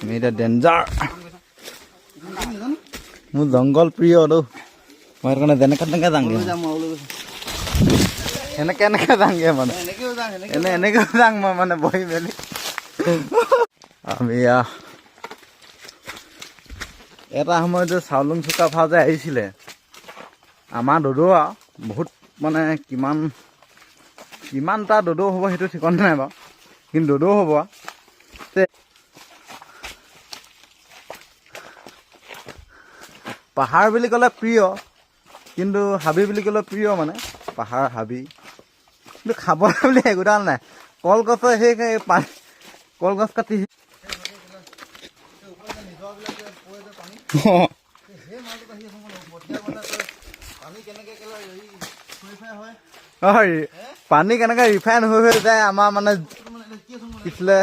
এটা ডেঞ্জাৰ মোৰ জংঘল প্ৰিয় তো মই কাৰণে যেনেকৈ তেনেকৈ যাওঁগৈ এনেকৈ এনেকৈ যাওঁগৈ মানে এনেকৈ যাওঁ মই মানে বহি মেলি আমি এটা সময়তো চাউলুং চুকাফা যে আহিছিলে আমাৰ দদৌ বহুত মানে কিমানটা দদৌ হ'ব সেইটো ঠিকনা নাই বাৰু কিন্তু দদৌ হ'ব পাহাৰ বুলি ক'লে প্ৰিয় কিন্তু হাবি বুলি ক'লে প্ৰিয় মানে পাহাৰ হাবি কিন্তু খাবলৈ বুলি একোডাল নাই কলগছৰ সেই কলগছ কাটি পানী কেনেকৈ ৰিফাইন হৈ যায় আমাৰ মানে পিছলে